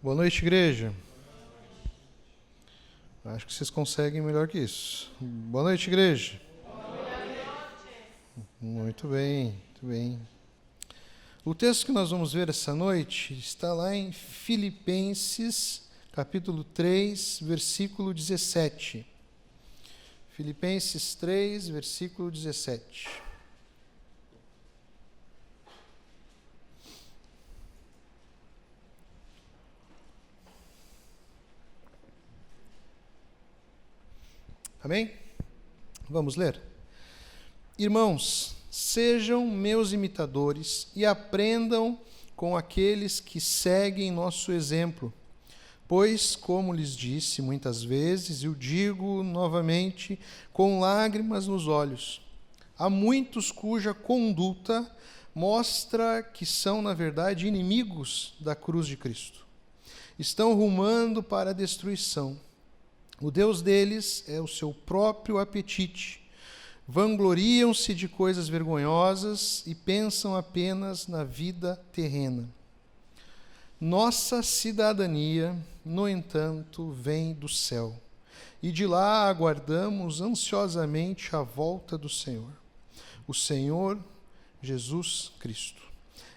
Boa noite, igreja. Acho que vocês conseguem melhor que isso. Boa noite, igreja. Boa noite. Muito bem, muito bem. O texto que nós vamos ver essa noite está lá em Filipenses, capítulo 3, versículo 17. Filipenses 3, versículo 17. Amém? Vamos ler? Irmãos, sejam meus imitadores e aprendam com aqueles que seguem nosso exemplo. Pois, como lhes disse muitas vezes, e o digo novamente, com lágrimas nos olhos, há muitos cuja conduta mostra que são, na verdade, inimigos da cruz de Cristo. Estão rumando para a destruição. O Deus deles é o seu próprio apetite. Vangloriam-se de coisas vergonhosas e pensam apenas na vida terrena. Nossa cidadania, no entanto, vem do céu, e de lá aguardamos ansiosamente a volta do Senhor, o Senhor Jesus Cristo.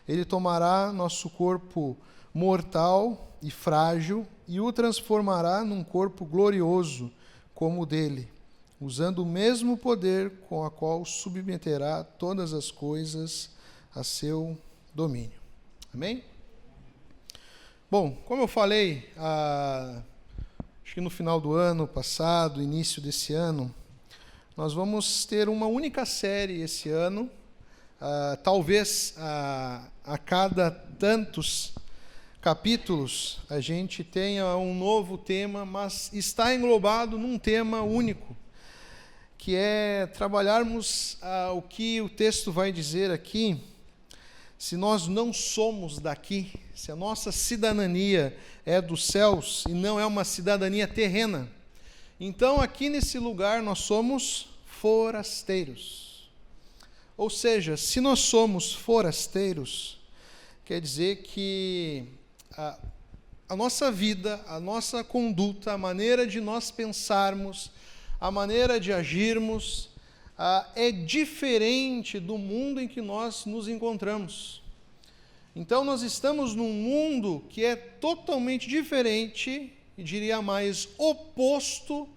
Ele tomará nosso corpo mortal e frágil e o transformará num corpo glorioso como o dele, usando o mesmo poder com o qual submeterá todas as coisas a seu domínio. Amém? Bom, como eu falei, acho que no final do ano passado, início desse ano, nós vamos ter uma única série esse ano, talvez a cada tantos capítulos a gente tenha um novo tema, mas está englobado num tema único, que é trabalharmos o que o texto vai dizer aqui. Se nós não somos daqui, se a nossa cidadania é dos céus e não é uma cidadania terrena, então aqui nesse lugar nós somos forasteiros. Ou seja, se nós somos forasteiros, quer dizer que a nossa vida, a nossa conduta, a maneira de nós pensarmos, a maneira de agirmos, é diferente do mundo em que nós nos encontramos. Então, nós estamos num mundo que é totalmente diferente, e diria mais, oposto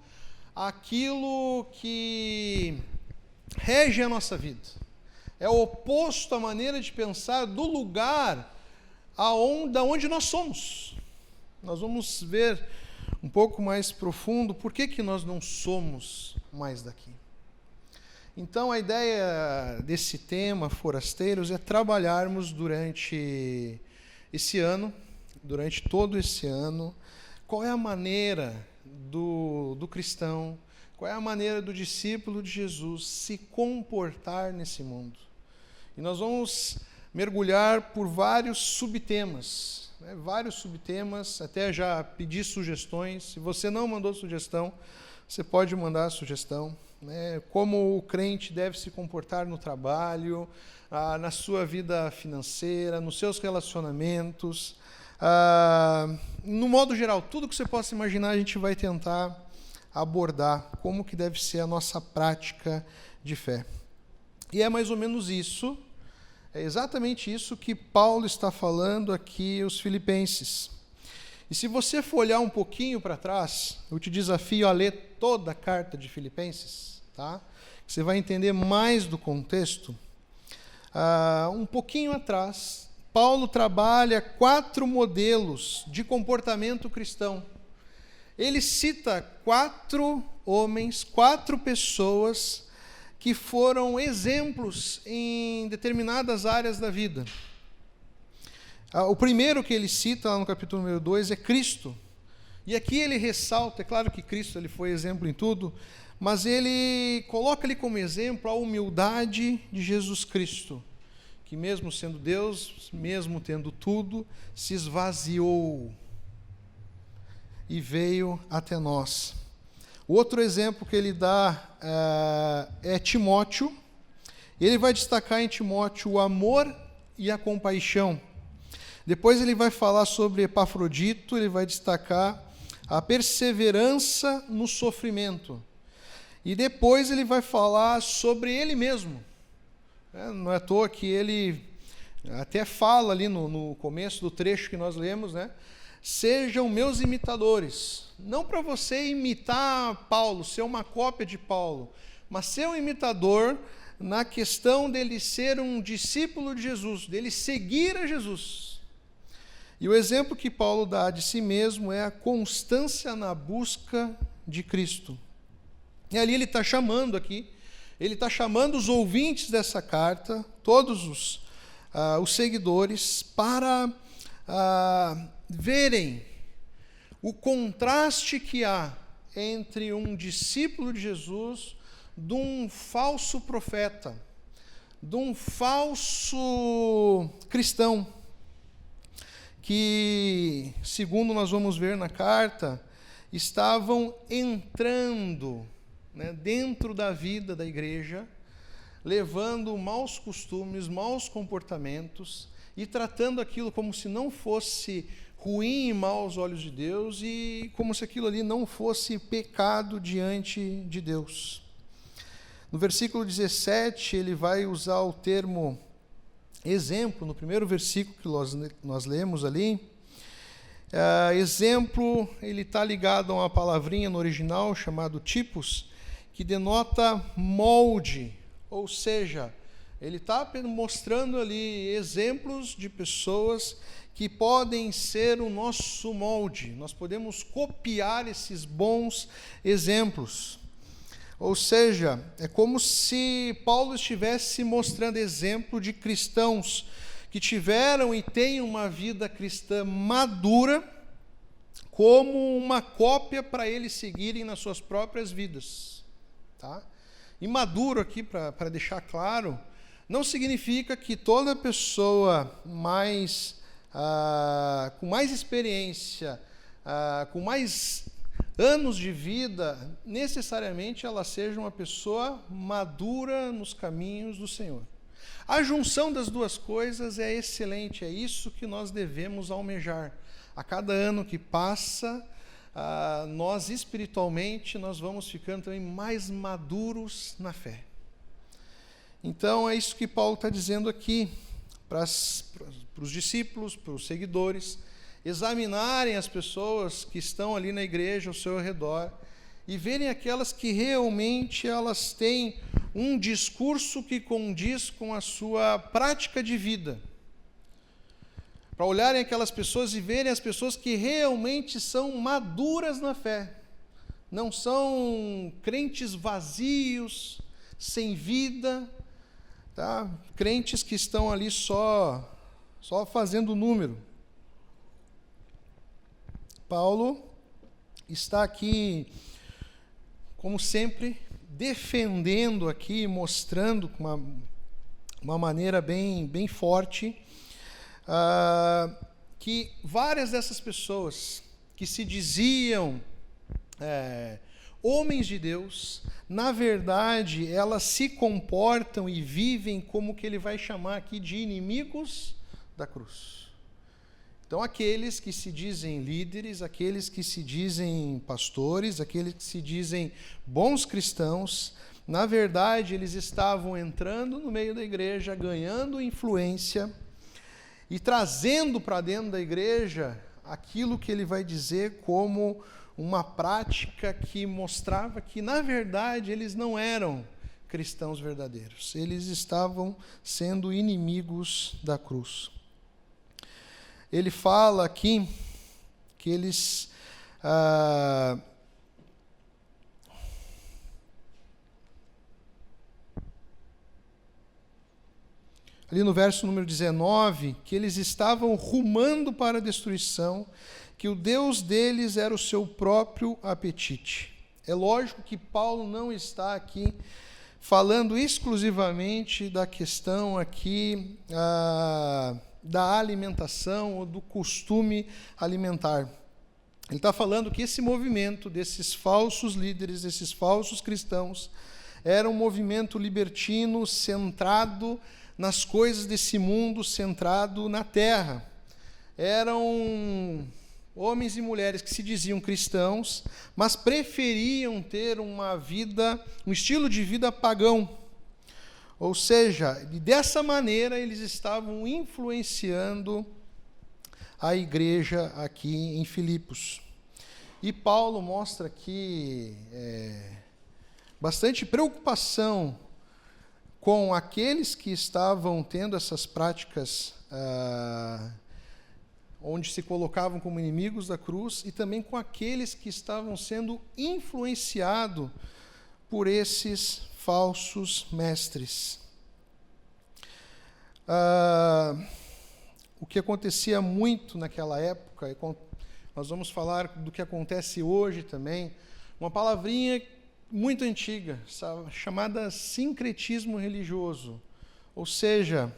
àquilo que rege a nossa vida. É oposto à maneira de pensar do lugar da onde nós somos. Nós vamos ver um pouco mais profundo por que nós não somos mais daqui. Então, a ideia desse tema, forasteiros, é trabalharmos durante esse ano, durante todo esse ano, qual é a maneira do cristão, qual é a maneira do discípulo de Jesus se comportar nesse mundo. E nós vamos mergulhar por vários subtemas, até já pedi sugestões. Se você não mandou sugestão, você pode mandar a sugestão. Como o crente deve se comportar no trabalho, na sua vida financeira, nos seus relacionamentos, no modo geral, tudo que você possa imaginar a gente vai tentar abordar, como que deve ser a nossa prática de fé. E é mais ou menos isso, é exatamente isso que Paulo está falando aqui aos Filipenses. E se você for olhar um pouquinho para trás, eu te desafio a ler toda a carta de Filipenses, tá? Você vai entender mais do contexto. Um pouquinho atrás, Paulo trabalha 4 modelos de comportamento cristão. Ele cita 4 homens, 4 pessoas que foram exemplos em determinadas áreas da vida. O primeiro que ele cita lá no capítulo número 2 é Cristo. E aqui ele ressalta, é claro que Cristo ele foi exemplo em tudo, mas ele coloca ali como exemplo a humildade de Jesus Cristo, que mesmo sendo Deus, mesmo tendo tudo, se esvaziou e veio até nós. O outro exemplo que ele dá é Timóteo. Ele vai destacar em Timóteo o amor e a compaixão. Depois ele vai falar sobre Epafrodito, ele vai destacar a perseverança no sofrimento. E depois ele vai falar sobre ele mesmo. Não é à toa que ele até fala ali no começo do trecho que nós lemos, né? Sejam meus imitadores. Não para você imitar Paulo, ser uma cópia de Paulo, mas ser um imitador na questão dele ser um discípulo de Jesus, dele seguir a Jesus. E o exemplo que Paulo dá de si mesmo é a constância na busca de Cristo. E ali ele está chamando aqui, ele está chamando os ouvintes dessa carta, todos os seguidores, para verem o contraste que há entre um discípulo de Jesus de um falso profeta, de um falso cristão, que, segundo nós vamos ver na carta, estavam entrando, né, dentro da vida da igreja, levando maus costumes, maus comportamentos e tratando aquilo como se não fosse ruim e mal aos olhos de Deus e como se aquilo ali não fosse pecado diante de Deus. No versículo 17, ele vai usar o termo exemplo, no primeiro versículo que nós lemos ali. Exemplo, ele está ligado a uma palavrinha no original chamado tipos, que denota molde, ou seja, ele está mostrando ali exemplos de pessoas que podem ser o nosso molde. Nós podemos copiar esses bons exemplos. Ou seja, é como se Paulo estivesse mostrando exemplo de cristãos que tiveram e têm uma vida cristã madura, como uma cópia para eles seguirem nas suas próprias vidas. Tá? E maduro aqui, para deixar claro, não significa que toda pessoa com mais experiência, com mais anos de vida, necessariamente ela seja uma pessoa madura nos caminhos do Senhor. A junção das duas coisas é excelente, é isso que nós devemos almejar. A cada ano que passa, nós espiritualmente nós vamos ficando também mais maduros na fé. Então é isso que Paulo está dizendo aqui para os discípulos, para os seguidores, examinarem as pessoas que estão ali na igreja ao seu redor e verem aquelas que realmente elas têm um discurso que condiz com a sua prática de vida. Para olharem aquelas pessoas e verem as pessoas que realmente são maduras na fé. Não são crentes vazios, sem vida, tá? Crentes que estão ali só fazendo número. Paulo está aqui, como sempre, defendendo aqui, mostrando com uma maneira bem forte, que várias dessas pessoas que se diziam homens de Deus, na verdade, elas se comportam e vivem como que ele vai chamar aqui de inimigos da cruz. Então, aqueles que se dizem líderes, aqueles que se dizem pastores, aqueles que se dizem bons cristãos, na verdade, eles estavam entrando no meio da igreja, ganhando influência e trazendo para dentro da igreja aquilo que ele vai dizer como uma prática que mostrava que, na verdade, eles não eram cristãos verdadeiros. Eles estavam sendo inimigos da cruz. Ele fala aqui que eles ali no verso número 19, que eles estavam rumando para a destruição, que o Deus deles era o seu próprio apetite. É lógico que Paulo não está aqui falando exclusivamente da questão aqui da alimentação ou do costume alimentar. Ele está falando que esse movimento desses falsos líderes, desses falsos cristãos, era um movimento libertino centrado nas coisas desse mundo, centrado na terra. eram homens e mulheres que se diziam cristãos, mas preferiam ter um estilo de vida pagão. Ou seja, dessa maneira eles estavam influenciando a igreja aqui em Filipos. E Paulo mostra aqui bastante preocupação com aqueles que estavam tendo essas práticas onde se colocavam como inimigos da cruz, e também com aqueles que estavam sendo influenciados por esses falsos mestres. O que acontecia muito naquela época, nós vamos falar do que acontece hoje também, uma palavrinha muito antiga, chamada sincretismo religioso. Ou seja,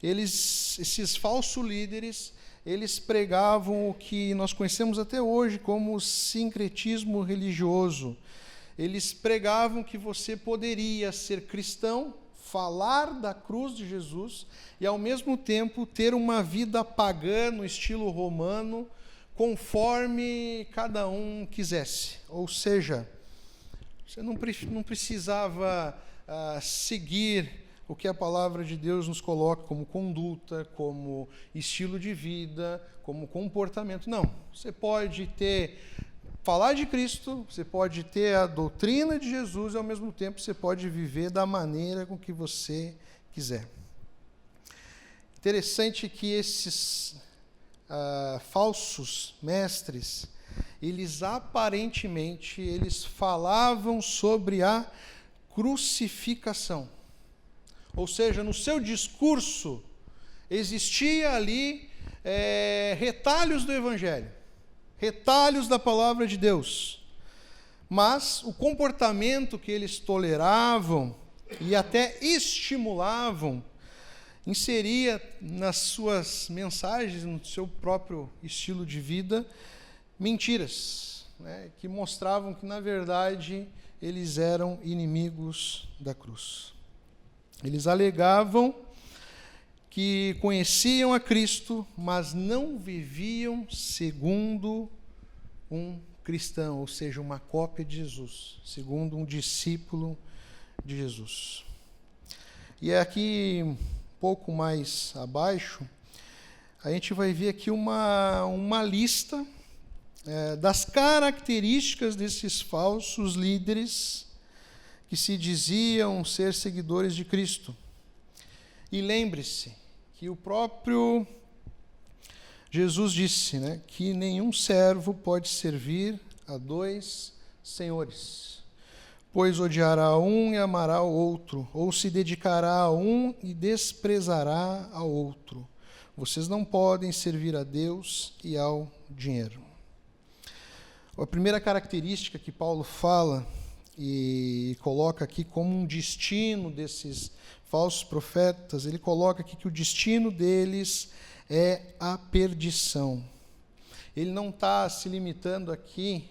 esses falsos líderes, eles pregavam o que nós conhecemos até hoje como sincretismo religioso. Eles pregavam que você poderia ser cristão, falar da cruz de Jesus e, ao mesmo tempo, ter uma vida pagã no estilo romano, conforme cada um quisesse. Ou seja, você não precisava seguir o que a palavra de Deus nos coloca como conduta, como estilo de vida, como comportamento. Não, você pode falar de Cristo, você pode ter a doutrina de Jesus e, ao mesmo tempo, você pode viver da maneira com que você quiser. Interessante que esses falsos mestres, eles aparentemente, eles falavam sobre a crucificação. Ou seja, no seu discurso, existia ali retalhos do Evangelho, retalhos da palavra de Deus. Mas o comportamento que eles toleravam e até estimulavam, inseria nas suas mensagens, no seu próprio estilo de vida, mentiras, né, que mostravam que, na verdade, eles eram inimigos da cruz. Eles alegavam que conheciam a Cristo, mas não viviam segundo um cristão, ou seja, uma cópia de Jesus, segundo um discípulo de Jesus. E aqui, um pouco mais abaixo, a gente vai ver aqui uma lista das características desses falsos líderes que se diziam ser seguidores de Cristo. E lembre-se que o próprio Jesus disse, né, que nenhum servo pode servir a dois senhores, pois odiará um e amará o outro, ou se dedicará a um e desprezará ao outro. Vocês não podem servir a Deus e ao dinheiro. A primeira característica que Paulo fala e coloca aqui como um destino desses falsos profetas, ele coloca aqui que o destino deles é a perdição. Ele não está se limitando aqui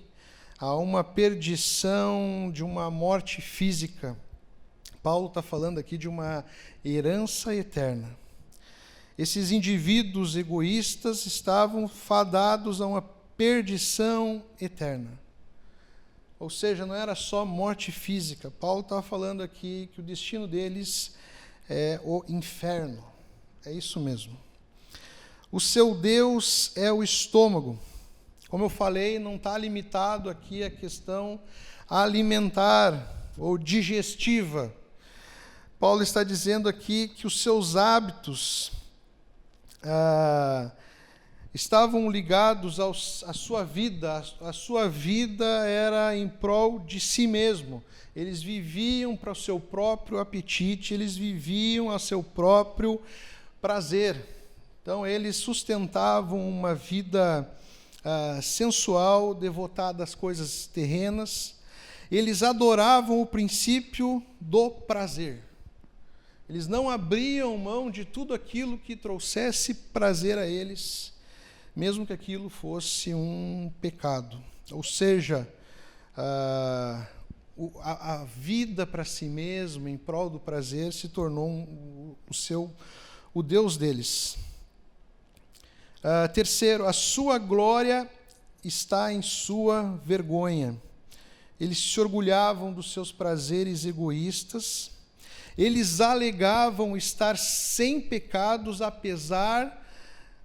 a uma perdição de uma morte física. Paulo está falando aqui de uma herança eterna. Esses indivíduos egoístas estavam fadados a uma perdição eterna. Ou seja, não era só morte física. Paulo estava falando aqui que o destino deles é o inferno. É isso mesmo. O seu Deus é o estômago. Como eu falei, não está limitado aqui a questão alimentar ou digestiva. Paulo está dizendo aqui que os seus hábitos estavam ligados à sua vida. A sua vida era em prol de si mesmo. Eles viviam para o seu próprio apetite, eles viviam a seu próprio prazer. Então, eles sustentavam uma vida sensual, devotada às coisas terrenas. Eles adoravam o princípio do prazer. Eles não abriam mão de tudo aquilo que trouxesse prazer a eles, mesmo que aquilo fosse um pecado. Ou seja, a vida para si mesmo, em prol do prazer, se tornou o Deus deles. Terceiro, a sua glória está em sua vergonha. Eles se orgulhavam dos seus prazeres egoístas. Eles alegavam estar sem pecados, apesar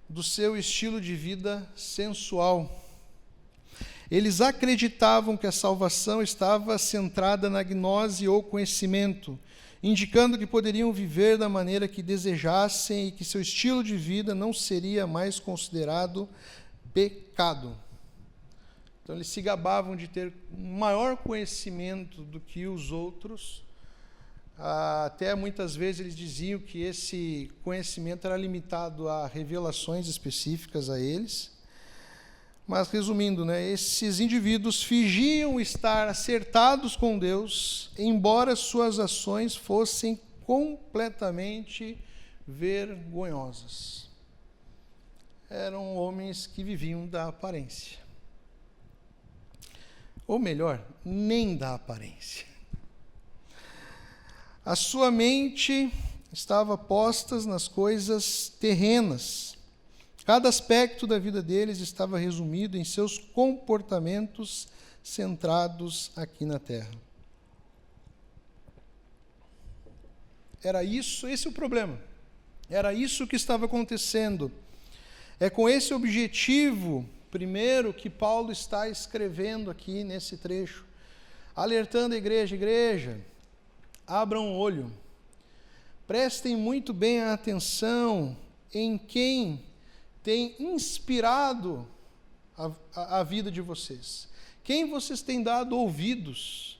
do seu estilo de vida sensual. Eles acreditavam que a salvação estava centrada na gnose ou conhecimento, indicando que poderiam viver da maneira que desejassem e que seu estilo de vida não seria mais considerado pecado. Então, eles se gabavam de ter maior conhecimento do que os outros. Até muitas vezes eles diziam que esse conhecimento era limitado a revelações específicas a eles. Mas, resumindo, esses indivíduos fingiam estar acertados com Deus, embora suas ações fossem completamente vergonhosas. Eram homens que viviam da aparência. Ou melhor, nem da aparência. A sua mente estava posta nas coisas terrenas. Cada aspecto da vida deles estava resumido em seus comportamentos centrados aqui na terra. Era isso, esse é o problema. Era isso que estava acontecendo. É com esse objetivo, primeiro, que Paulo está escrevendo aqui nesse trecho, alertando a igreja, abram o olho, prestem muito bem a atenção em quem tem inspirado a vida de vocês, quem vocês têm dado ouvidos,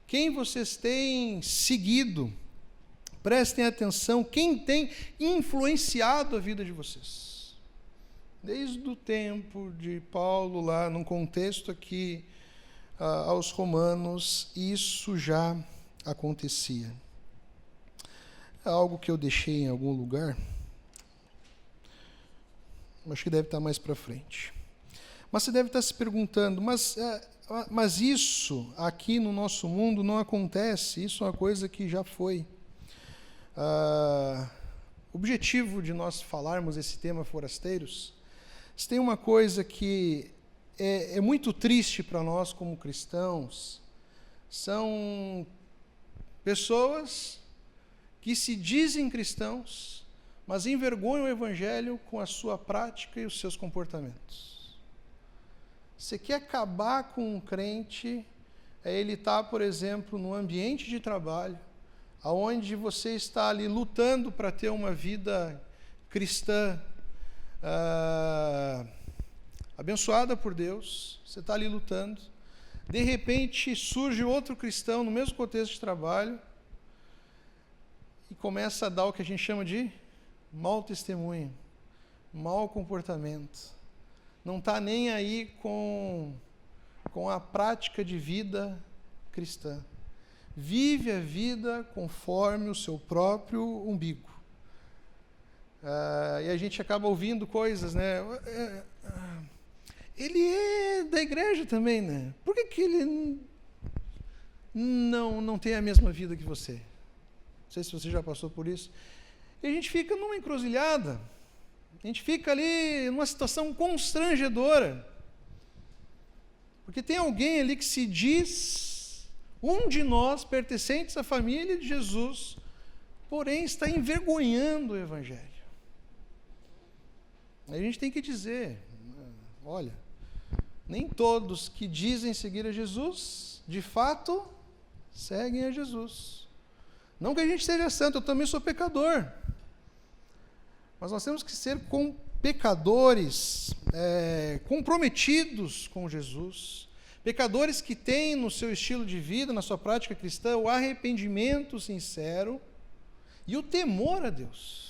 quem vocês têm seguido. Prestem atenção, quem tem influenciado a vida de vocês. Desde o tempo de Paulo, lá num contexto aqui aos Romanos, isso já acontecia. É algo que eu deixei em algum lugar, acho que deve estar mais para frente. Mas você deve estar se perguntando, mas isso aqui no nosso mundo não acontece, isso é uma coisa que já foi. O objetivo de nós falarmos esse tema forasteiros, tem uma coisa que é muito triste para nós como cristãos, são pessoas que se dizem cristãos, mas envergonham o Evangelho com a sua prática e os seus comportamentos. Você quer acabar com um crente, ele está, por exemplo, no ambiente de trabalho, onde você está ali lutando para ter uma vida cristã, abençoada por Deus, você está ali lutando, de repente surge outro cristão no mesmo contexto de trabalho e começa a dar o que a gente chama de mau testemunho, mau comportamento, não está nem aí com a prática de vida cristã, vive a vida conforme o seu próprio umbigo. E a gente acaba ouvindo coisas, ele é da igreja também, por que ele não tem a mesma vida que você? Não sei se você já passou por isso. E a gente fica numa encruzilhada, a gente fica ali numa situação constrangedora, porque tem alguém ali que se diz um de nós, pertencentes à família de Jesus, porém está envergonhando o Evangelho. A gente tem que dizer, olha, nem todos que dizem seguir a Jesus, de fato, seguem a Jesus. Não que a gente seja santo, eu também sou pecador. Mas nós temos que ser pecadores comprometidos com Jesus. Pecadores que têm no seu estilo de vida, na sua prática cristã, o arrependimento sincero e o temor a Deus.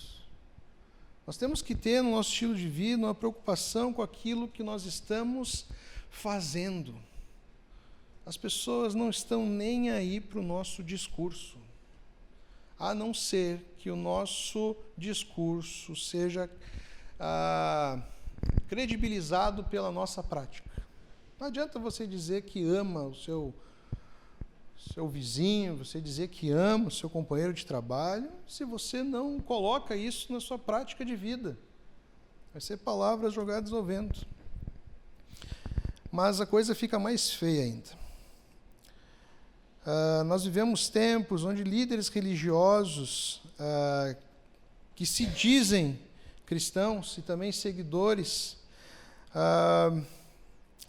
Nós temos que ter no nosso estilo de vida uma preocupação com aquilo que nós estamos fazendo. As pessoas não estão nem aí para o nosso discurso, a não ser que o nosso discurso seja credibilizado pela nossa prática. Não adianta você dizer que ama o seu vizinho, você dizer que ama o seu companheiro de trabalho, se você não coloca isso na sua prática de vida. Vai ser palavras jogadas ao vento. Mas a coisa fica mais feia ainda. Nós vivemos tempos onde líderes religiosos que se dizem cristãos e também seguidores,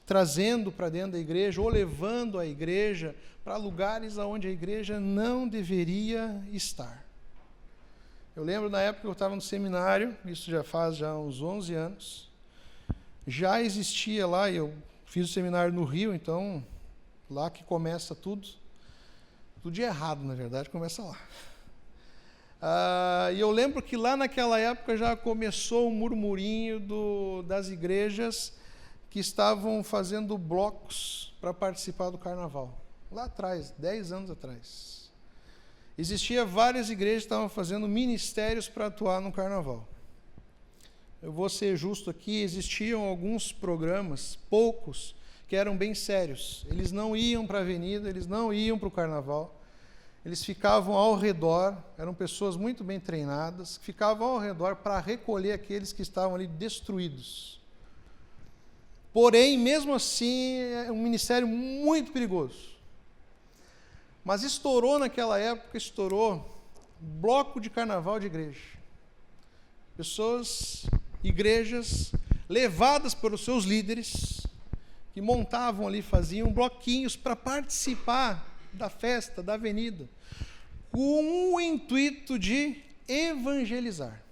trazendo para dentro da igreja ou levando a igreja para lugares onde a igreja não deveria estar. Eu lembro na época que eu estava no seminário, isso já faz uns 11 anos, já existia lá, eu fiz o seminário no Rio, então lá que começa tudo de errado, na verdade, começa lá. E eu lembro que lá naquela época já começou um murmurinho das igrejas que estavam fazendo blocos para participar do carnaval. Lá atrás, 10 anos atrás. Existia várias igrejas que estavam fazendo ministérios para atuar no carnaval. Eu vou ser justo aqui, existiam alguns programas, poucos, que eram bem sérios. Eles não iam para a avenida, eles não iam para o carnaval. Eles ficavam ao redor, eram pessoas muito bem treinadas, que ficavam ao redor para recolher aqueles que estavam ali destruídos. Porém, mesmo assim, é um ministério muito perigoso. Mas estourou naquela época, bloco de carnaval de igreja. Pessoas, igrejas, levadas pelos seus líderes, que montavam ali, faziam bloquinhos para participar da festa, da avenida, com o intuito de evangelizar.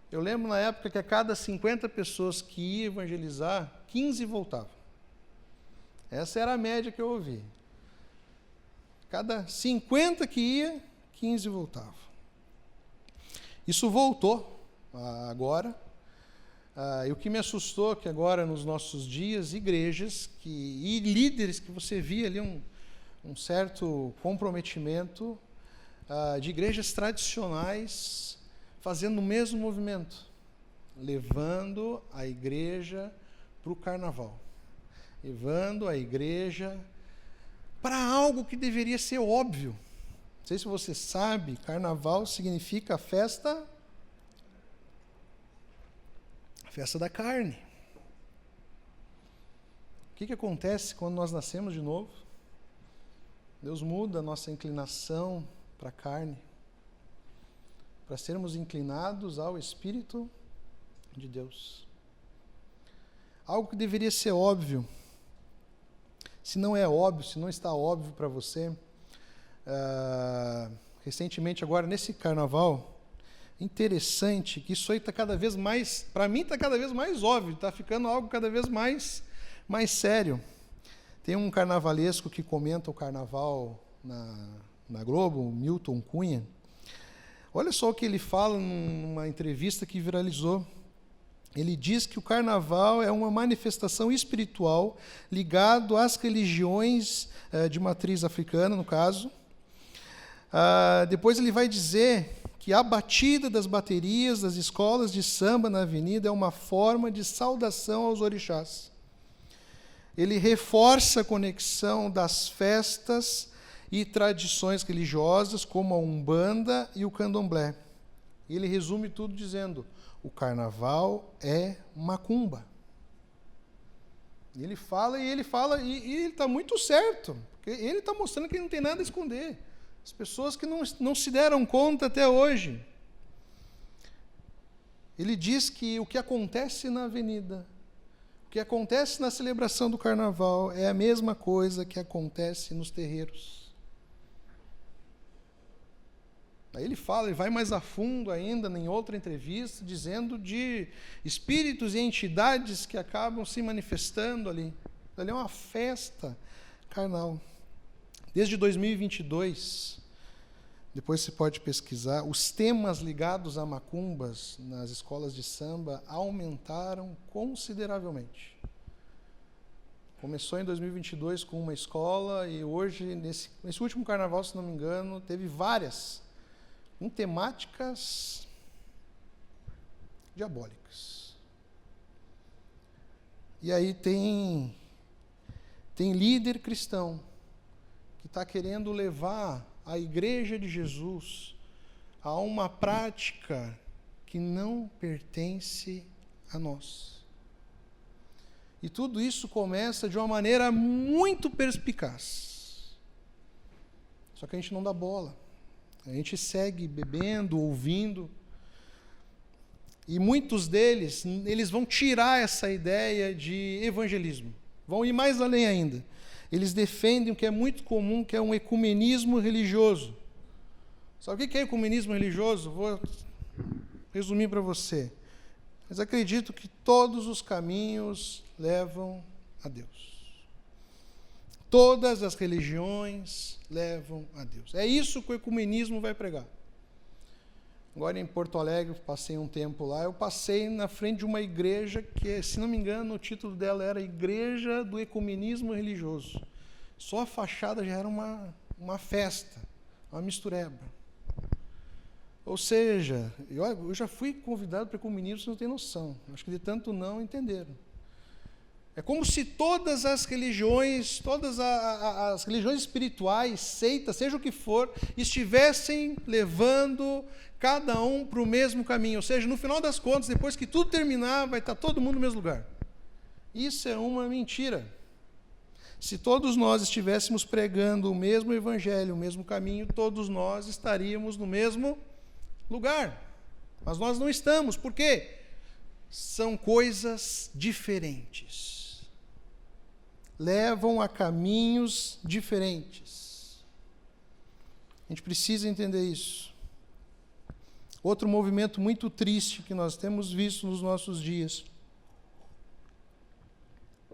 Eu lembro na época que a cada 50 pessoas que iam evangelizar, 15 voltavam. Essa era a média que eu ouvi. Cada 50 que ia, 15 voltavam. Isso voltou agora. E o que me assustou é que agora, nos nossos dias, igrejas e líderes que você via ali um certo comprometimento de igrejas tradicionais fazendo o mesmo movimento, levando a igreja para o carnaval, levando a igreja para algo que deveria ser óbvio. Não sei se você sabe, carnaval significa a festa da carne. O que acontece quando nós nascemos de novo? Deus muda a nossa inclinação para a carne, para sermos inclinados ao Espírito de Deus. Algo que deveria ser óbvio, se não é óbvio, se não está óbvio para você, recentemente agora nesse carnaval, interessante que isso aí está cada vez mais, para mim está cada vez mais óbvio, está ficando algo cada vez mais sério. Tem um carnavalesco que comenta o carnaval na Globo, o Milton Cunha. Olha só o que ele fala numa entrevista que viralizou. Ele diz que o carnaval é uma manifestação espiritual ligado às religiões de matriz africana, no caso. Depois ele vai dizer que a batida das baterias das escolas de samba na avenida é uma forma de saudação aos orixás. Ele reforça a conexão das festas e tradições religiosas, como a Umbanda e o Candomblé. Ele resume tudo dizendo: o carnaval é macumba. Ele fala e ele está muito certo, porque ele está mostrando que ele não tem nada a esconder. As pessoas que não se deram conta até hoje. Ele diz que o que acontece na avenida, o que acontece na celebração do carnaval, é a mesma coisa que acontece nos terreiros. Aí ele vai mais a fundo ainda em outra entrevista, dizendo de espíritos e entidades que acabam se manifestando ali. Ali é uma festa carnal. Desde 2022, depois você pode pesquisar, os temas ligados a macumbas nas escolas de samba aumentaram consideravelmente. Começou em 2022 com uma escola e hoje, nesse último carnaval, se não me engano, teve várias com temáticas diabólicas. E aí tem líder cristão que está querendo levar a Igreja de Jesus a uma prática que não pertence a nós. E tudo isso começa de uma maneira muito perspicaz. Só que a gente não dá bola. A gente segue bebendo, ouvindo. E muitos deles, eles vão tirar essa ideia de evangelismo. Vão ir mais além ainda. Eles defendem o que é muito comum, que é um ecumenismo religioso. Sabe o que é ecumenismo religioso? Vou resumir para você. Mas acredito que todos os caminhos levam a Deus. Todas as religiões levam a Deus. É isso que o ecumenismo vai pregar. Agora em Porto Alegre, passei um tempo lá, eu passei na frente de uma igreja que, se não me engano, o título dela era Igreja do Ecumenismo Religioso. Só a fachada já era uma festa, uma mistureba. Ou seja, eu já fui convidado para ecumenismo, vocês não têm noção. Acho que de tanto não entenderam. É como se todas as religiões espirituais, seitas, seja o que for, estivessem levando cada um para o mesmo caminho. Ou seja, no final das contas, depois que tudo terminar, vai estar todo mundo no mesmo lugar. Isso é uma mentira. Se todos nós estivéssemos pregando o mesmo evangelho, o mesmo caminho, todos nós estaríamos no mesmo lugar. Mas nós não estamos. Por quê? São coisas diferentes. Levam a caminhos diferentes. A gente precisa entender isso. Outro movimento muito triste que nós temos visto nos nossos dias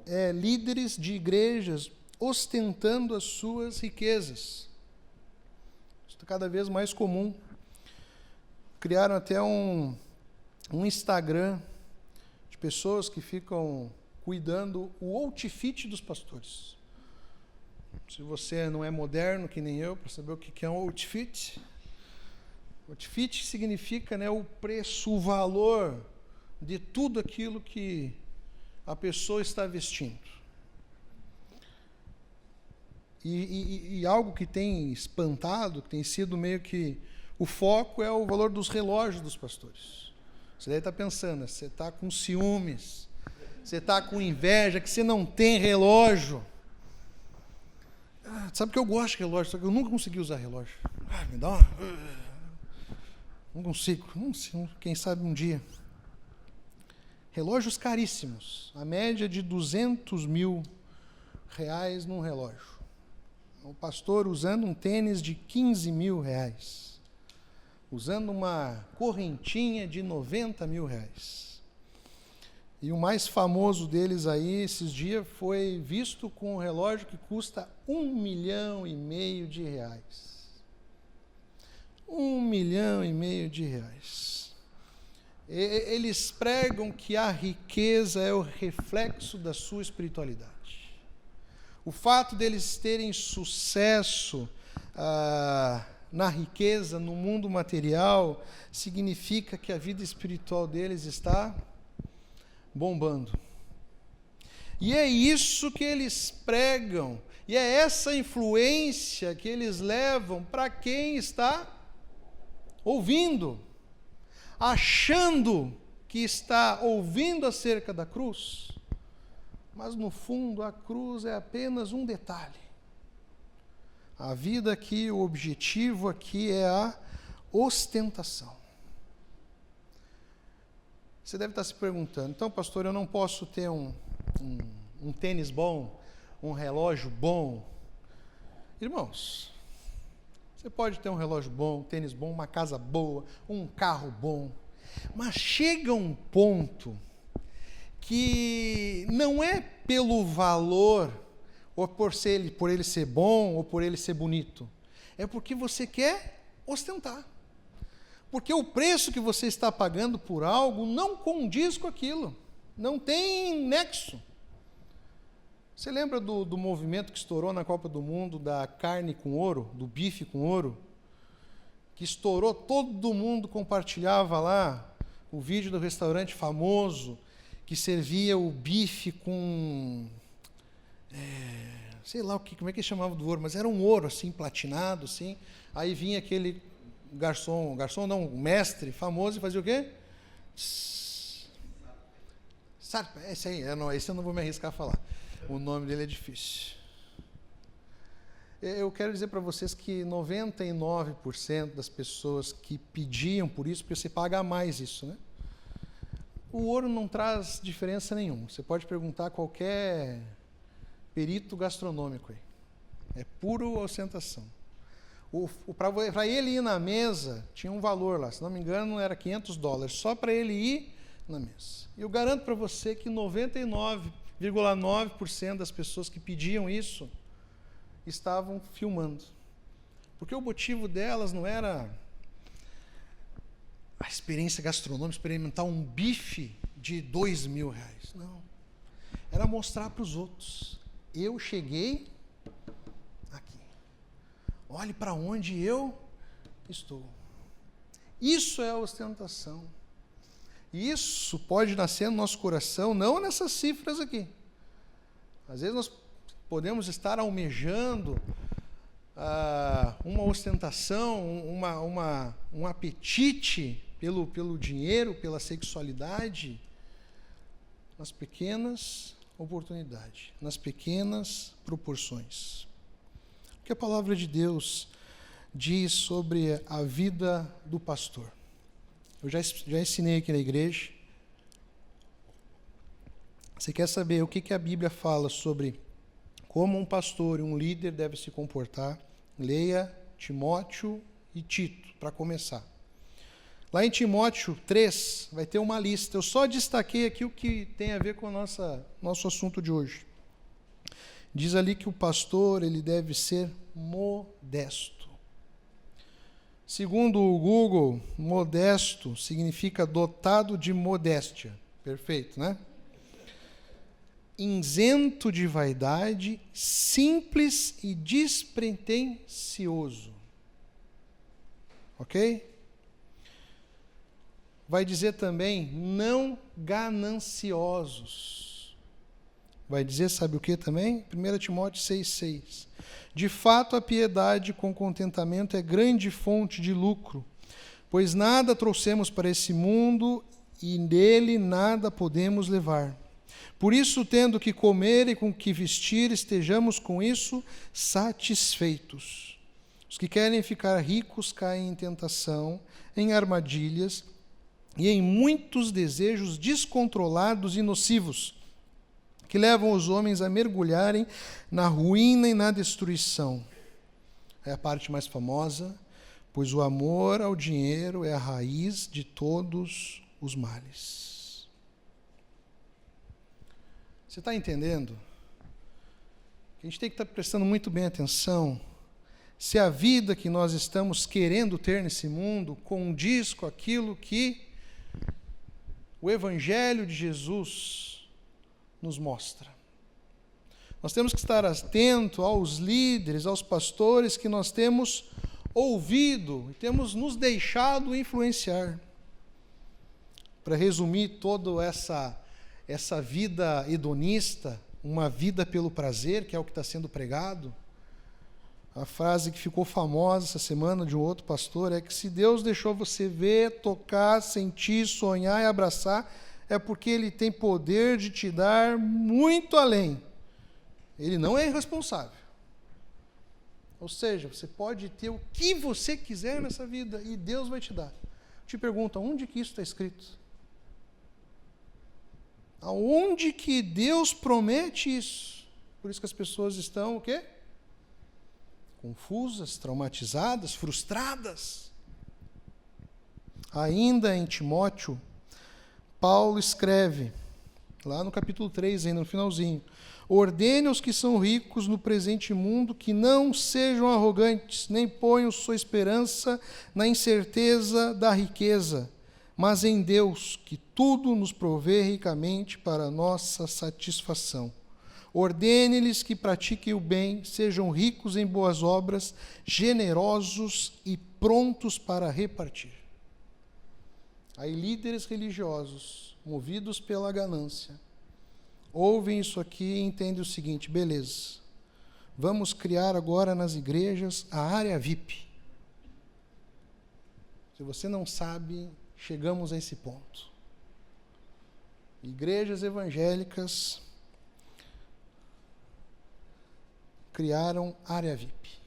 é líderes de igrejas ostentando as suas riquezas. Isso é cada vez mais comum. Criaram até um Instagram de pessoas que ficam cuidando o outfit dos pastores. Se você não é moderno, que nem eu, para saber o que é um outfit, outfit significa, o preço, o valor de tudo aquilo que a pessoa está vestindo. E algo que tem espantado, que tem sido meio que o foco, é o valor dos relógios dos pastores. Você deve estar pensando, você está com ciúmes, você está com inveja, que você não tem relógio. Sabe que eu gosto de relógio, só que eu nunca consegui usar relógio. Me dá uma... Não consigo, quem sabe um dia. Relógios caríssimos, a média de R$200 mil num relógio. O pastor usando um tênis de R$15 mil, usando uma correntinha de R$90 mil. E o mais famoso deles aí, esses dias, foi visto com um relógio que custa R$1,5 milhão. R$1,5 milhão. Eles pregam que a riqueza é o reflexo da sua espiritualidade. O fato deles terem sucesso na riqueza, no mundo material, significa que a vida espiritual deles está bombando. E é isso que eles pregam, e é essa influência que eles levam para quem está ouvindo, achando que está ouvindo acerca da cruz, mas no fundo a cruz é apenas um detalhe. A vida aqui, o objetivo aqui é a ostentação. Você deve estar se perguntando, então, pastor, eu não posso ter um tênis bom, um relógio bom? Irmãos, você pode ter um relógio bom, um tênis bom, uma casa boa, um carro bom, mas chega um ponto que não é pelo valor, ou por ele ser bom, ou por ele ser bonito, é porque você quer ostentar. Porque o preço que você está pagando por algo não condiz com aquilo, não tem nexo. Você lembra do movimento que estourou na Copa do Mundo da carne com ouro, do bife com ouro? Que estourou, todo mundo compartilhava lá o vídeo do restaurante famoso, que servia o bife com... sei lá como é que chamava do ouro, mas era um ouro assim, platinado, assim. Aí vinha aquele garçom não, mestre famoso, e fazia o quê? Esse aí, esse eu não vou me arriscar a falar. O nome dele é difícil. Eu quero dizer para vocês que 99% das pessoas que pediam por isso, porque você paga mais isso, né? O ouro não traz diferença nenhuma. Você pode perguntar a qualquer perito gastronômico aí. É puro ostentação. Para ele ir na mesa, tinha um valor lá, se não me engano, era $500, só para ele ir na mesa. E eu garanto para você que 99,9% das pessoas que pediam isso estavam filmando. Porque o motivo delas não era a experiência gastronômica, experimentar um bife de R$2.000. Não. Era mostrar para os outros. Eu cheguei aqui. Olhe para onde eu estou. Isso é a ostentação. Isso pode nascer no nosso coração, não nessas cifras aqui. Às vezes nós podemos estar almejando uma ostentação, um apetite pelo dinheiro, pela sexualidade, nas pequenas oportunidades, nas pequenas proporções. O que a palavra de Deus diz sobre a vida do pastor? Eu já ensinei aqui na igreja. Você quer saber o que a Bíblia fala sobre como um pastor e um líder deve se comportar? Leia Timóteo e Tito, para começar. Lá em Timóteo 3, vai ter uma lista. Eu só destaquei aqui o que tem a ver com o nosso assunto de hoje. Diz ali que o pastor ele deve ser modesto. Segundo o Google, modesto significa dotado de modéstia. Perfeito, né? Isento de vaidade, simples e despretensioso. Ok? Vai dizer também, não gananciosos. Vai dizer, sabe o que também? 1 Timóteo 6,6. De fato, a piedade com contentamento é grande fonte de lucro, pois nada trouxemos para esse mundo e nele nada podemos levar. Por isso, tendo que comer e com que vestir, estejamos com isso satisfeitos. Os que querem ficar ricos caem em tentação, em armadilhas e em muitos desejos descontrolados e nocivos, que levam os homens a mergulharem na ruína e na destruição. É a parte mais famosa, pois o amor ao dinheiro é a raiz de todos os males. Você está entendendo? A gente tem que estar prestando muito bem atenção se a vida que nós estamos querendo ter nesse mundo condiz com aquilo que o Evangelho de Jesus nos mostra. Nós temos que estar atento aos líderes, aos pastores que nós temos ouvido e temos nos deixado influenciar. Para resumir toda essa vida hedonista, uma vida pelo prazer, que é o que está sendo pregado, a frase que ficou famosa essa semana de um outro pastor é que se Deus deixou você ver, tocar, sentir, sonhar e abraçar, é porque Ele tem poder de te dar muito além. Ele não é irresponsável. Ou seja, você pode ter o que você quiser nessa vida e Deus vai te dar. Te pergunto, onde que isso está escrito? Aonde que Deus promete isso? Por isso que as pessoas estão o quê? Confusas, traumatizadas, frustradas. Ainda em Timóteo, Paulo escreve, lá no capítulo 3, ainda no finalzinho, ordene aos que são ricos no presente mundo que não sejam arrogantes, nem ponham sua esperança na incerteza da riqueza, mas em Deus, que tudo nos provê ricamente para a nossa satisfação. Ordene-lhes que pratiquem o bem, sejam ricos em boas obras, generosos e prontos para repartir. Aí líderes religiosos, movidos pela ganância, ouvem isso aqui e entendem o seguinte, beleza, vamos criar agora nas igrejas a área VIP. Se você não sabe, chegamos a esse ponto. Igrejas evangélicas criaram área VIP.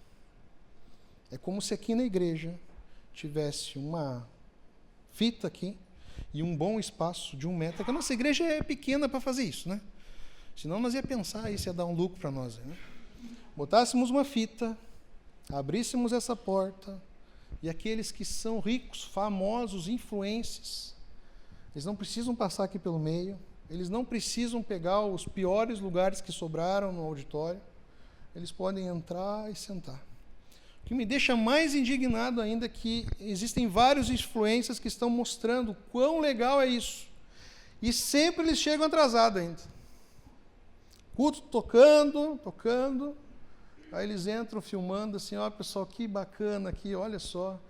É como se aqui na igreja tivesse uma fita aqui e um bom espaço de 1 metro. Que a nossa igreja é pequena para fazer isso, né? Senão nós ia pensar, isso ia dar um lucro para nós, né? Botássemos uma fita, abríssemos essa porta, e aqueles que são ricos, famosos, influentes, eles não precisam passar aqui pelo meio, eles não precisam pegar os piores lugares que sobraram no auditório, eles podem entrar e sentar. O que me deixa mais indignado ainda é que existem vários influencers que estão mostrando quão legal é isso. E sempre eles chegam atrasados ainda. Culto tocando, aí eles entram filmando assim, ó, pessoal, que bacana aqui, olha só.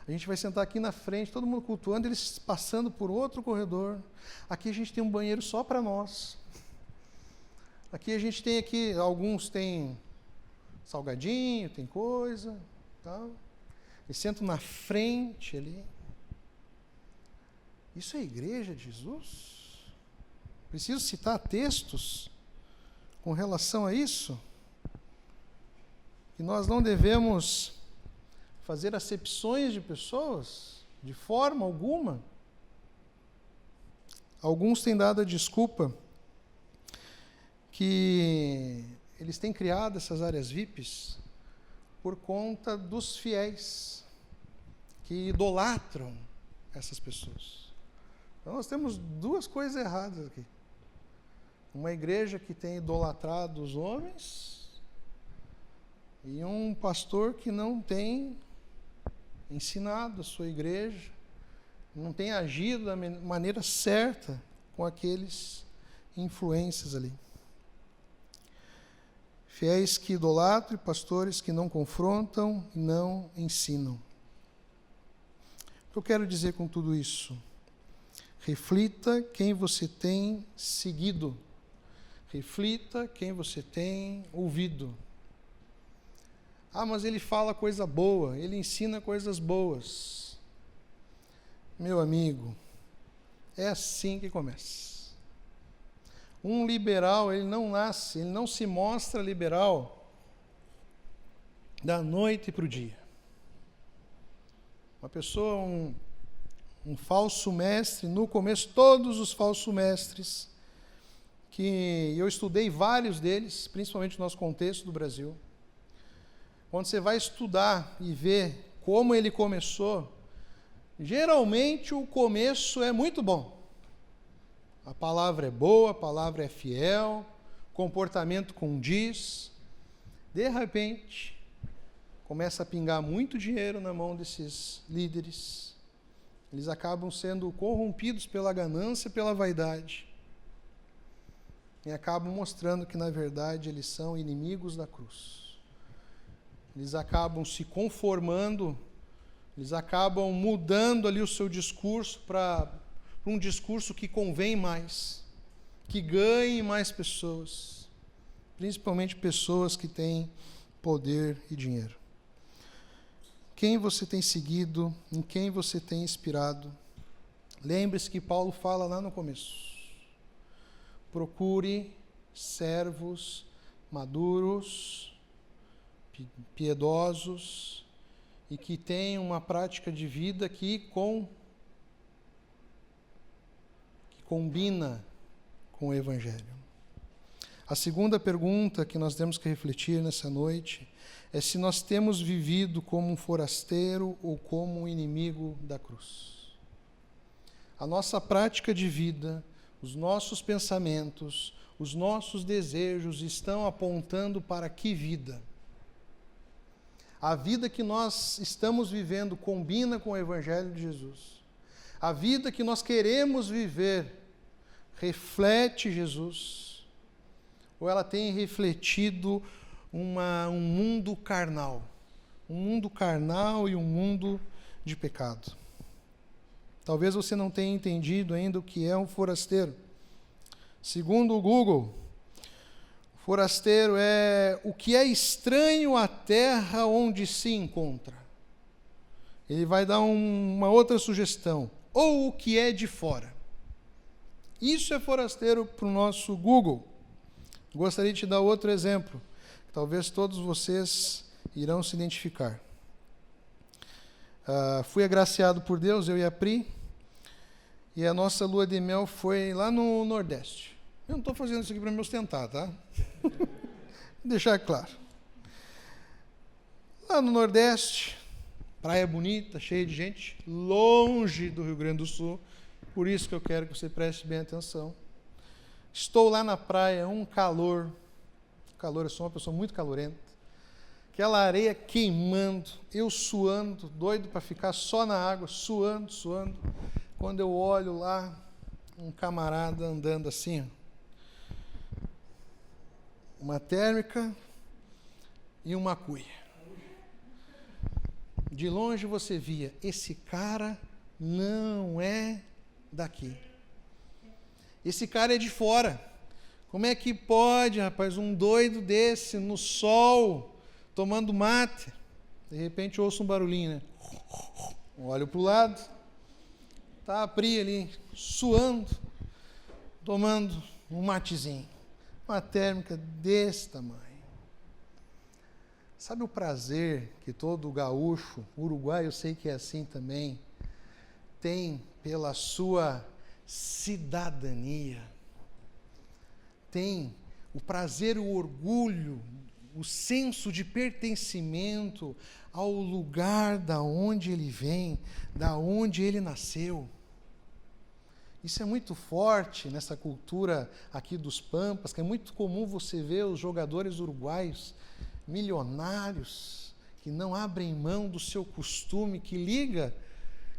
A gente vai sentar aqui na frente, todo mundo cultuando, eles passando por outro corredor. Aqui a gente tem um banheiro só para nós. Aqui a gente tem alguns têm salgadinho, tem coisa, tal. Eles sentam na frente ali. Isso é a igreja de Jesus? Preciso citar textos com relação a isso? Que nós não devemos fazer acepções de pessoas de forma alguma. Alguns têm dado a desculpa que eles têm criado essas áreas VIPs por conta dos fiéis que idolatram essas pessoas. Então nós temos duas coisas erradas aqui. Uma igreja que tem idolatrado os homens e um pastor que não tem ensinado a sua igreja, não tem agido da maneira certa com aqueles influências ali. Fiéis que idolatram e pastores que não confrontam e não ensinam. O que eu quero dizer com tudo isso? Reflita quem você tem seguido. Reflita quem você tem ouvido. Ah, mas ele fala coisa boa, ele ensina coisas boas. Meu amigo, é assim que começa. Um liberal, ele não nasce, ele não se mostra liberal da noite para o dia. Uma pessoa, um falso mestre, no começo, todos os falsos mestres, que eu estudei vários deles, principalmente no nosso contexto do Brasil. Quando você vai estudar e ver como ele começou, geralmente o começo é muito bom. A palavra é boa, a palavra é fiel, comportamento condiz. De repente, começa a pingar muito dinheiro na mão desses líderes. Eles acabam sendo corrompidos pela ganância, pela vaidade. E acabam mostrando que, na verdade, eles são inimigos da cruz. Eles acabam se conformando, eles acabam mudando ali o seu discurso para um discurso que convém mais, que ganhe mais pessoas, principalmente pessoas que têm poder e dinheiro. Quem você tem seguido, em quem você tem inspirado? Lembre-se que Paulo fala lá no começo. Procure servos maduros, piedosos e que tenham uma prática de vida que combina com o Evangelho. A segunda pergunta que nós temos que refletir nessa noite é se nós temos vivido como um forasteiro ou como um inimigo da cruz. A nossa prática de vida, os nossos pensamentos, os nossos desejos estão apontando para que vida? A vida que nós estamos vivendo combina com o Evangelho de Jesus. A vida que nós queremos viver reflete Jesus? Ou ela tem refletido um mundo carnal? Um mundo carnal e um mundo de pecado. Talvez você não tenha entendido ainda o que é um forasteiro. Segundo o Google, forasteiro é o que é estranho à terra onde se encontra. Ele vai dar uma outra sugestão. Ou o que é de fora. Isso é forasteiro para o nosso Google. Gostaria de te dar outro exemplo, que talvez todos vocês irão se identificar. Fui agraciado por Deus, eu e a Pri, e a nossa lua de mel foi lá no Nordeste. Eu não estou fazendo isso aqui para me ostentar, tá? Vou deixar claro. Lá no Nordeste, praia bonita, cheia de gente, longe do Rio Grande do Sul, por isso que eu quero que você preste bem atenção. Estou lá na praia, um calor, eu sou uma pessoa muito calorenta, aquela areia queimando, eu suando, doido para ficar só na água, suando. Quando eu olho lá, um camarada andando assim, uma térmica e uma cuia. De longe você via, esse cara não é daqui. Esse cara é de fora. Como é que pode, rapaz, um doido desse no sol, tomando mate? De repente ouço um barulhinho, né? Olho para o lado, está a Pri ali, suando, tomando um matezinho. Uma térmica desse tamanho. Sabe o prazer que todo gaúcho, uruguaio, eu sei que é assim também, tem pela sua cidadania? Tem o prazer, o orgulho, o senso de pertencimento ao lugar da onde ele vem, da onde ele nasceu. Isso é muito forte nessa cultura aqui dos Pampas, que é muito comum você ver os jogadores uruguaios milionários, que não abrem mão do seu costume, que liga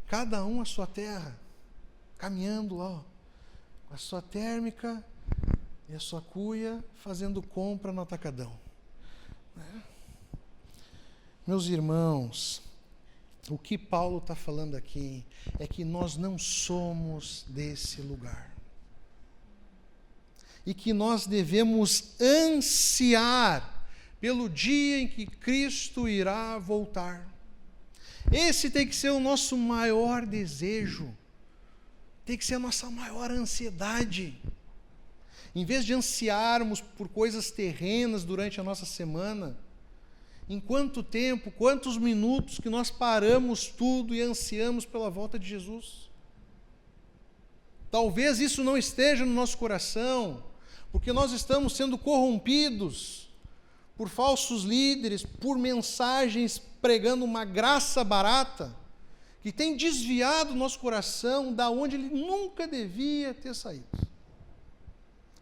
cada um à sua terra, caminhando lá, ó, com a sua térmica e a sua cuia, fazendo compra no atacadão. Meus irmãos, o que Paulo está falando aqui é que nós não somos desse lugar. E que nós devemos ansiar pelo dia em que Cristo irá voltar. Esse tem que ser o nosso maior desejo, tem que ser a nossa maior ansiedade. Em vez de ansiarmos por coisas terrenas durante a nossa semana, em quanto tempo, quantos minutos que nós paramos tudo e ansiamos pela volta de Jesus? Talvez isso não esteja no nosso coração, porque nós estamos sendo corrompidos por falsos líderes, por mensagens pregando uma graça barata, que tem desviado o nosso coração da onde ele nunca devia ter saído.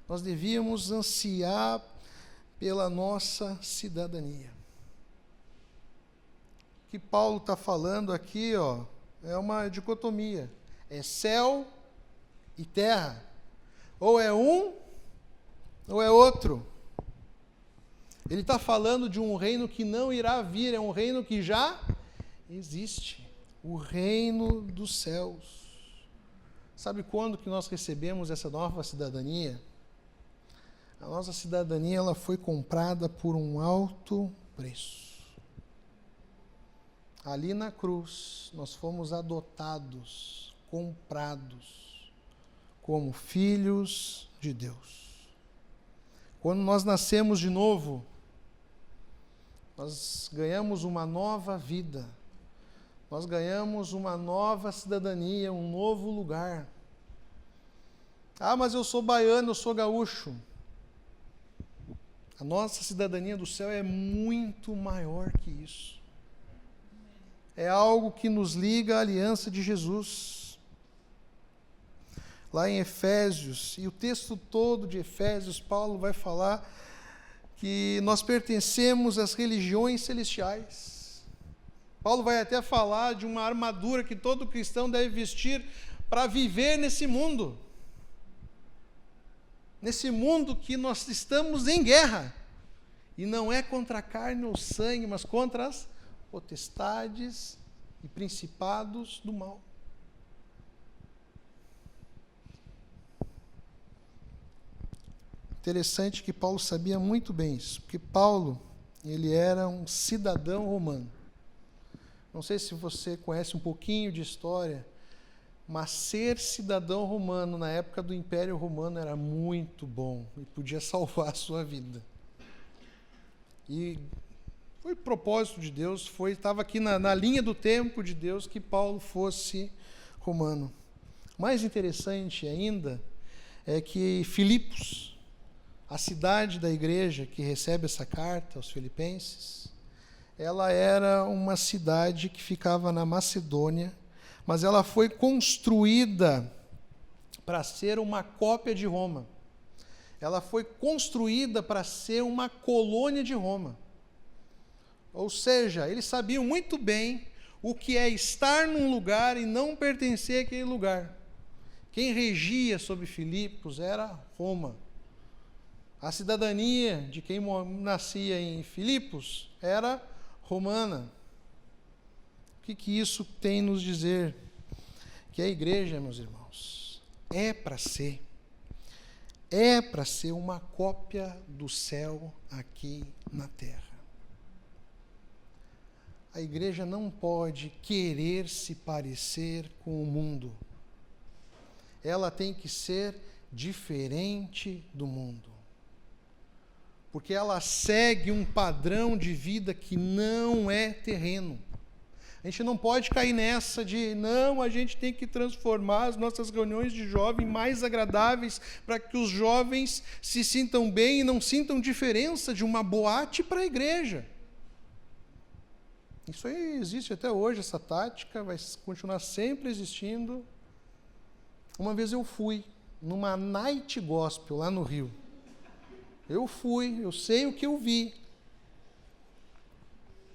Nós devíamos ansiar pela nossa cidadania. O que Paulo está falando aqui, ó, é uma dicotomia. É céu e terra. Ou é um, ou é outro. Ele está falando de um reino que não irá vir, é um reino que já existe. O reino dos céus. Sabe quando que nós recebemos essa nova cidadania? A nossa cidadania ela foi comprada por um alto preço. Ali na cruz, nós fomos adotados, comprados, como filhos de Deus. Quando nós nascemos de novo, nós ganhamos uma nova vida, nós ganhamos uma nova cidadania, um novo lugar. Ah, mas eu sou baiano, eu sou gaúcho. A nossa cidadania do céu é muito maior que isso. É algo que nos liga à aliança de Jesus. Lá em Efésios, e o texto todo de Efésios, Paulo vai falar que nós pertencemos às religiões celestiais. Paulo vai até falar de uma armadura que todo cristão deve vestir para viver nesse mundo. Nesse mundo que nós estamos em guerra. E não é contra a carne ou sangue, mas contra as potestades e principados do mal. Interessante que Paulo sabia muito bem isso, porque Paulo, ele era um cidadão romano. Não sei se você conhece um pouquinho de história, Mas ser cidadão romano na época do Império Romano era muito bom e podia salvar a sua vida. E foi propósito de Deus, estava aqui na linha do tempo de Deus que Paulo fosse romano. Mais interessante ainda é que Filipos, a cidade da igreja que recebe essa carta aos filipenses, ela era uma cidade que ficava na Macedônia, mas ela foi construída para ser uma cópia de Roma. Ela foi construída para ser uma colônia de Roma. Ou seja, eles sabiam muito bem o que é estar num lugar e não pertencer àquele lugar. Quem regia sobre Filipos era Roma. A cidadania de quem nascia em Filipos era romana. O que isso tem nos dizer? Que a igreja, meus irmãos, é para ser uma cópia do céu aqui na terra. A igreja não pode querer se parecer com o mundo. Ela tem que ser diferente do mundo. Porque ela segue um padrão de vida que não é terreno. A gente não pode cair nessa de, não, a gente tem que transformar as nossas reuniões de jovem mais agradáveis para que os jovens se sintam bem e não sintam diferença de uma boate para a igreja. Isso aí existe até hoje, essa tática vai continuar sempre existindo. Uma vez eu fui numa night gospel lá no Rio. Eu sei o que eu vi.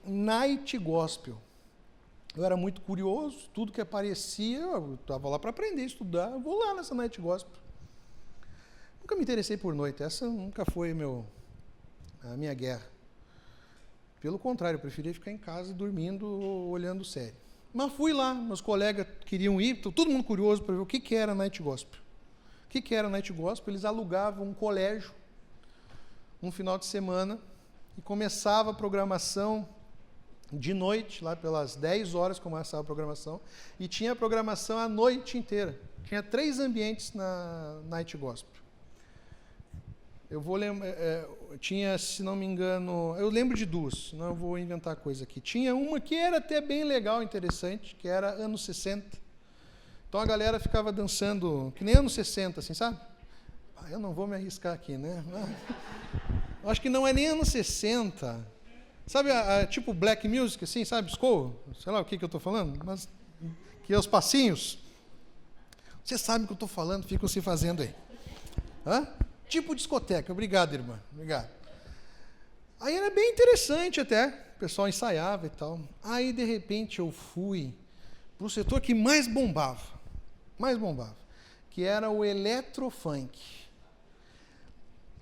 Night gospel. Eu era muito curioso, tudo que aparecia, eu estava lá para aprender, estudar, eu vou lá nessa night gospel. Nunca me interessei por noite, essa nunca foi a minha guerra. Pelo contrário, eu preferia ficar em casa dormindo, olhando série. Mas fui lá, meus colegas queriam ir, todo mundo curioso para ver o que era night gospel. O que era night gospel? Eles alugavam um colégio, um final de semana, e começava a programação de noite, lá pelas 10 horas começava a programação, e tinha a programação a noite inteira. Tinha 3 ambientes na Night Gospel. Eu vou lembrar, tinha, se não me engano, eu lembro de 2, senão eu vou inventar coisa aqui. Tinha uma que era até bem legal, interessante, que era anos 60. Então a galera ficava dançando, que nem anos 60, assim, sabe? Eu não vou me arriscar aqui, né? Eu acho que não é nem anos 60. Sabe, tipo black music, assim, sabe? Skull, sei lá o que eu estou falando, mas que é os passinhos. Vocês sabem o que eu estou falando, ficam se fazendo aí. Hã? Tipo discoteca. Obrigado, irmã. Obrigado. Aí era bem interessante até, o pessoal ensaiava e tal. Aí, de repente, eu fui para o setor que mais bombava, que era o eletrofunk.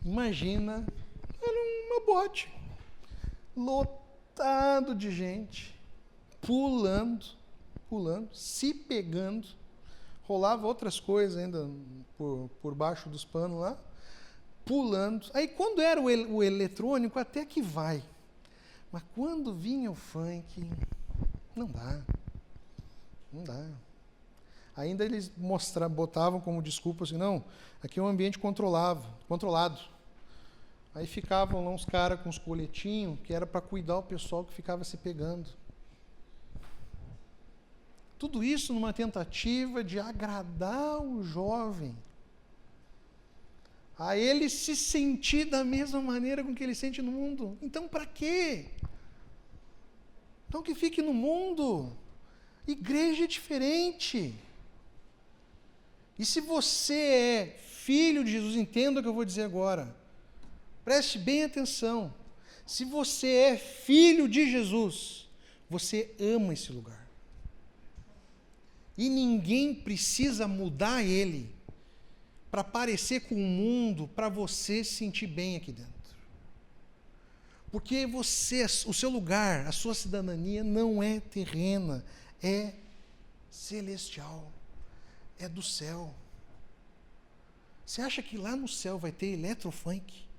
Imagina, era uma boate. Lotado de gente, pulando, se pegando, rolava outras coisas ainda por baixo dos panos lá, pulando. Aí quando era o eletrônico, até que vai, mas quando vinha o funk, não dá. Ainda eles botavam como desculpa assim, não, aqui é um ambiente controlado. Aí ficavam lá uns caras com os coletinhos, que era para cuidar o pessoal que ficava se pegando. Tudo isso numa tentativa de agradar o jovem. A ele se sentir da mesma maneira com que ele sente no mundo. Então, para quê? Então, que fique no mundo. Igreja é diferente. E se você é filho de Jesus, entenda o que eu vou dizer agora. Preste bem atenção. Se você é filho de Jesus, você ama esse lugar. E ninguém precisa mudar ele para parecer com o mundo, para você se sentir bem aqui dentro. Porque você, o seu lugar, a sua cidadania não é terrena, é celestial, é do céu. Você acha que lá no céu vai ter eletrofunk?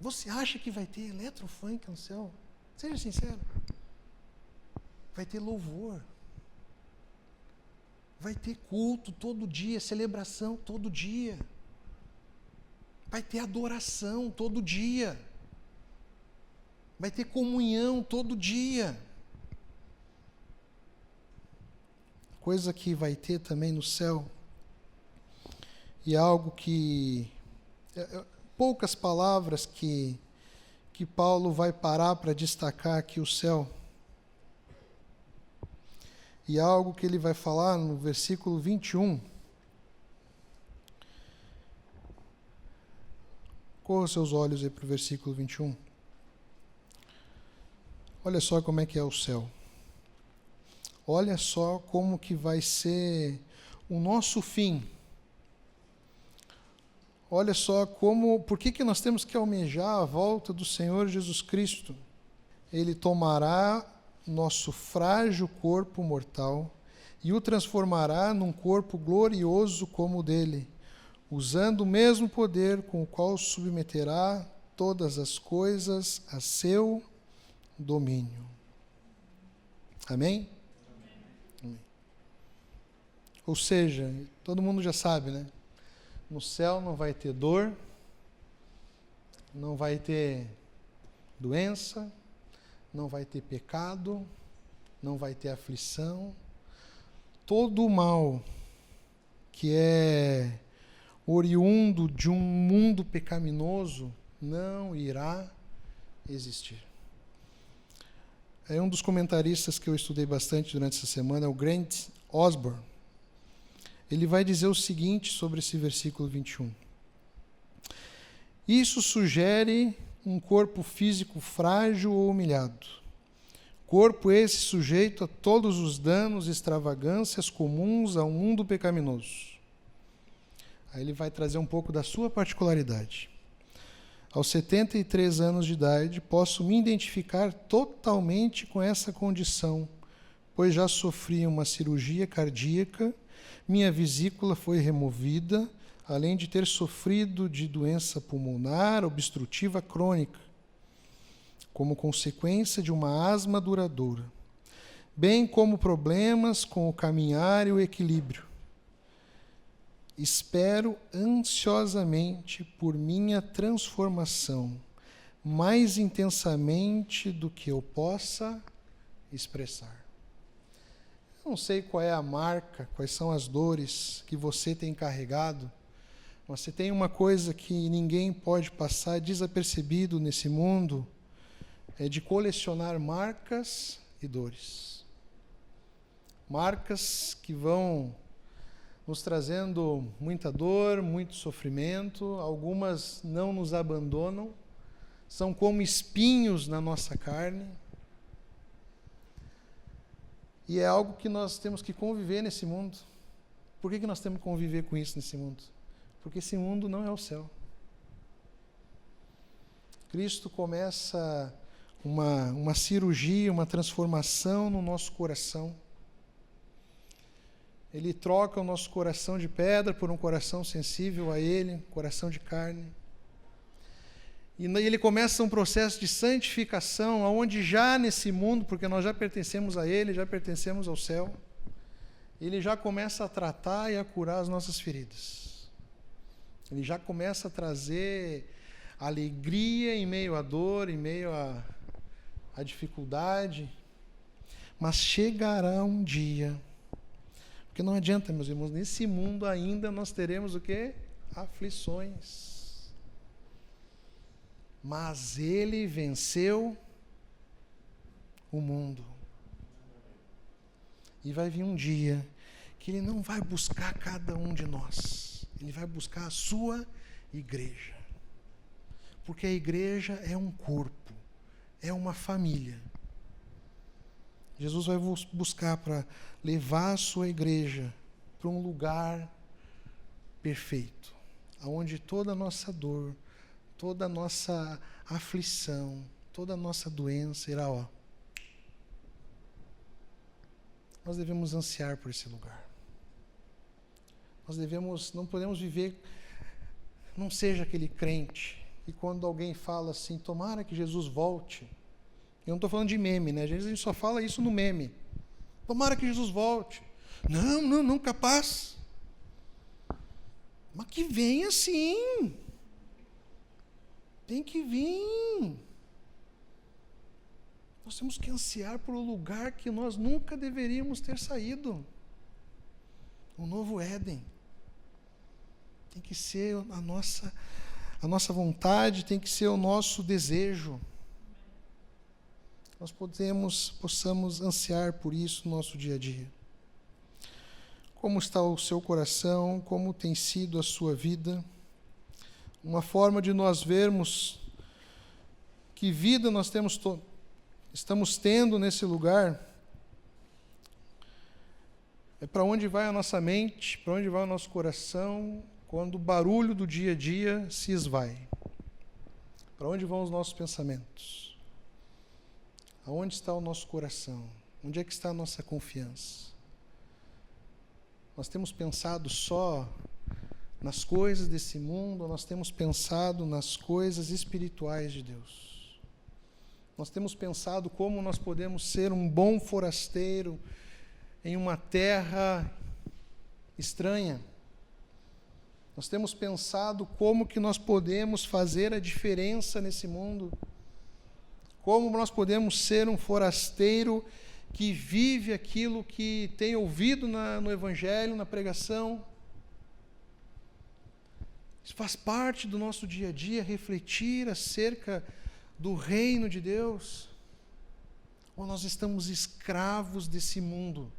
Você acha que vai ter eletrofunk no céu? Seja sincero. Vai ter louvor. Vai ter culto todo dia, celebração todo dia. Vai ter adoração todo dia. Vai ter comunhão todo dia. Coisa que vai ter também no céu. E algo que... poucas palavras que Paulo vai parar para destacar aqui o céu. E algo que ele vai falar no versículo 21. Corra seus olhos aí para o versículo 21. Olha só como é que é o céu. Olha só como que vai ser o nosso fim. Olha só por que nós temos que almejar a volta do Senhor Jesus Cristo. Ele tomará nosso frágil corpo mortal e o transformará num corpo glorioso como o dele, usando o mesmo poder com o qual submeterá todas as coisas a seu domínio. Amém? Amém. Ou seja, todo mundo já sabe, né? No céu não vai ter dor, não vai ter doença, não vai ter pecado, não vai ter aflição. Todo o mal que é oriundo de um mundo pecaminoso não irá existir. Um dos comentaristas que eu estudei bastante durante essa semana é o Grant Osborne. Ele vai dizer o seguinte sobre esse versículo 21. Isso sugere um corpo físico frágil ou humilhado. Corpo esse sujeito a todos os danos e extravagâncias comuns ao mundo pecaminoso. Aí ele vai trazer um pouco da sua particularidade. Aos 73 anos de idade, posso me identificar totalmente com essa condição, pois já sofri uma cirurgia cardíaca, minha vesícula foi removida, além de ter sofrido de doença pulmonar obstrutiva crônica, como consequência de uma asma duradoura, bem como problemas com o caminhar e o equilíbrio. Espero ansiosamente por minha transformação, mais intensamente do que eu possa expressar. Eu não sei qual é a marca, quais são as dores que você tem carregado, mas se tem uma coisa que ninguém pode passar desapercebido nesse mundo, é de colecionar marcas e dores. Marcas que vão nos trazendo muita dor, muito sofrimento, algumas não nos abandonam, são como espinhos na nossa carne. E é algo que nós temos que conviver nesse mundo. Por que nós temos que conviver com isso nesse mundo? Porque esse mundo não é o céu. Cristo começa uma cirurgia, uma transformação no nosso coração. Ele troca o nosso coração de pedra por um coração sensível a Ele, coração de carne. E ele começa um processo de santificação, onde já nesse mundo, porque nós já pertencemos a Ele, já pertencemos ao céu, Ele já começa a tratar e a curar as nossas feridas. Ele já começa a trazer alegria em meio à dor, em meio à dificuldade. Mas chegará um dia, porque não adianta, meus irmãos, nesse mundo ainda nós teremos o quê? Aflições. Mas Ele venceu o mundo. E vai vir um dia que Ele não vai buscar cada um de nós. Ele vai buscar a sua igreja. Porque a igreja é um corpo, é uma família. Jesus vai buscar para levar a sua igreja para um lugar perfeito, onde toda a nossa dor, toda a nossa aflição, toda a nossa doença irá, Nós devemos ansiar por esse lugar. Não podemos viver, não seja aquele crente, e quando alguém fala assim, tomara que Jesus volte, eu não estou falando de meme, né? A gente só fala isso no meme. Tomara que Jesus volte. Não, capaz. Mas que venha sim. Tem que vir. Nós temos que ansiar por um lugar que nós nunca deveríamos ter saído. O novo Éden. Tem que ser a nossa vontade, tem que ser o nosso desejo. Nós possamos ansiar por isso no nosso dia a dia. Como está o seu coração? Como tem sido a sua vida? Uma forma de nós vermos que vida nós estamos tendo nesse lugar é para onde vai a nossa mente, para onde vai o nosso coração, quando o barulho do dia a dia se esvai. Para onde vão os nossos pensamentos? Aonde está o nosso coração? Onde é que está a nossa confiança? Nós temos pensado só nas coisas desse mundo, ou nós temos pensado nas coisas espirituais de Deus? Nós temos pensado como nós podemos ser um bom forasteiro em uma terra estranha. Nós temos pensado como que nós podemos fazer a diferença nesse mundo. Como nós podemos ser um forasteiro que vive aquilo que tem ouvido no Evangelho, na pregação. Isso faz parte do nosso dia a dia, refletir acerca do reino de Deus. Ou nós estamos escravos desse mundo.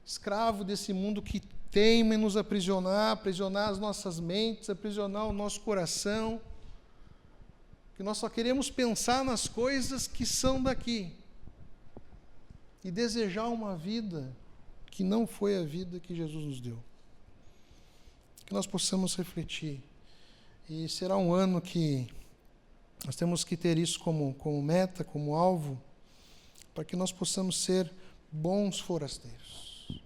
Escravo desse mundo que teima em nos aprisionar as nossas mentes, aprisionar o nosso coração. Que nós só queremos pensar nas coisas que são daqui. E desejar uma vida que não foi a vida que Jesus nos deu. Que nós possamos refletir. E será um ano que nós temos que ter isso como meta, como alvo, para que nós possamos ser bons forasteiros.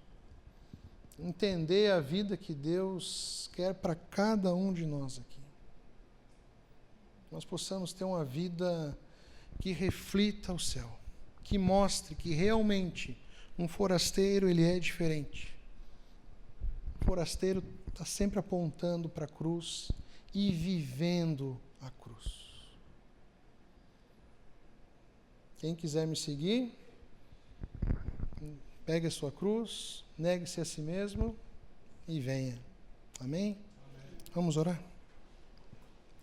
Entender a vida que Deus quer para cada um de nós aqui. Nós possamos ter uma vida que reflita o céu, que mostre que realmente um forasteiro ele é diferente. O forasteiro está sempre apontando para a cruz e vivendo a cruz. Quem quiser me seguir, pegue a sua cruz, negue-se a si mesmo e venha. Amém? Vamos orar?